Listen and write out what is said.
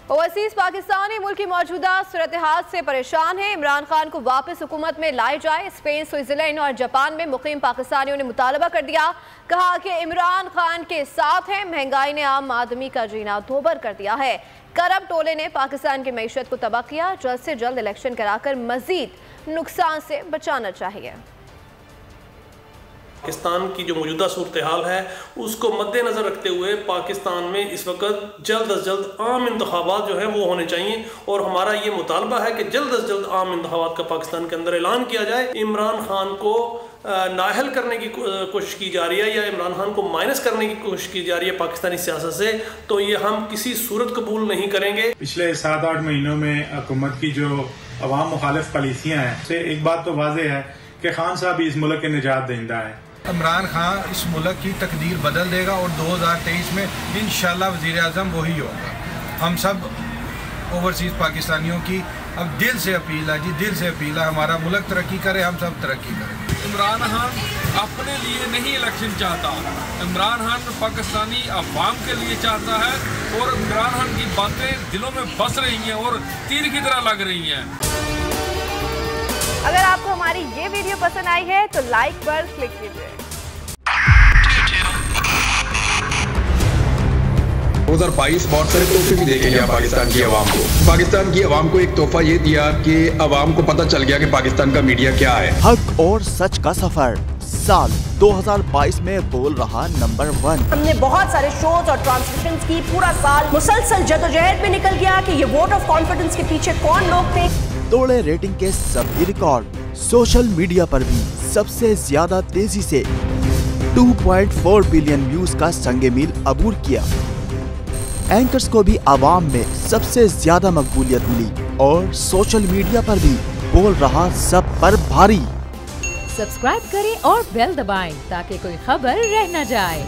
Overseas Pakistani मुल्क की मौजूदा सूरत हाल से परेशान है। इमरान खान को वापस हुकूमत में लाए जाए। स्पेन, स्विट्जरलैंड और जापान में मुकीम पाकिस्तानियों ने मुतालबा कर दिया। कहा कि इमरान खान के साथ है। महंगाई ने आम आदमी का जीना दोबर कर दिया है। करप्ट टोले ने पाकिस्तान की मईशत को तबाह किया। जल्द से जल्द इलेक्शन कराकर मजीद नुकसान से बचाना चाहिए। पाकिस्तान की जो मौजूदा सूरत हाल है उसको मद्देनज़र रखते हुए पाकिस्तान में इस वक्त जल्द अज जल्द आम इंतखाबात जो है वो होने चाहिए और हमारा ये मुतालबा है कि जल्द अज जल्द आम इंतखाबात का पाकिस्तान के अंदर ऐलान किया जाए। इमरान खान को नाअहल करने की कोशिश की जा रही है या इमरान खान को माइनस करने की कोशिश की जा रही है पाकिस्तानी सियासत से, तो ये हम किसी सूरत कबूल नहीं करेंगे। पिछले 7-8 महीनों में हुकूमत की जो अवाम मुखालिफ पॉलिसियाँ हैं से एक बात तो वाज़ेह है कि खान साहब इस मुल्क के निजात दहिंदा है। इमरान खान इस मुल्क की तकदीर बदल देगा और 2023 में इंशाल्लाह वज़ीर आज़म वही होगा। हम सब ओवरसीज़ पाकिस्तानियों की अब दिल से अपील है जी, दिल से अपील है, हमारा मुल्क तरक्की करे, हम सब तरक्की करें। इमरान खान अपने लिए नहीं इलेक्शन चाहता, इमरान खान पाकिस्तानी अवाम के लिए चाहता है और इमरान खान की बातें दिलों में बस रही हैं और तीर की तरह लग रही हैं। अगर आपको हमारी ये वीडियो पसंद आई है तो लाइक पर क्लिक कीजिए। 2022 बहुत सारे तोहफे भी देके गया पाकिस्तान की आवाम को। पाकिस्तान की आवाम को एक तोहफा ये दिया कि आवाम को पता चल गया कि पाकिस्तान का मीडिया क्या है। हक और सच का सफर साल 2022 में बोल रहा नंबर 1। हमने बहुत सारे शोज और ट्रांसमिशंस की, पूरा साल मुसलसल जदोजहद में निकल गया कि ये वोट ऑफ कॉन्फिडेंस के पीछे कौन लोग थे। तोड़े रेटिंग के सभी रिकॉर्ड। सोशल मीडिया पर भी सबसे ज्यादा तेजी से 2.4 बिलियन व्यूज का संगे मील अबूर किया। एंकर्स को भी आवाम में सबसे ज्यादा मकबूलियत मिली और सोशल मीडिया पर भी बोल रहा सब पर भारी। सब्सक्राइब करें और बेल दबाएं ताकि कोई खबर रह न जाए।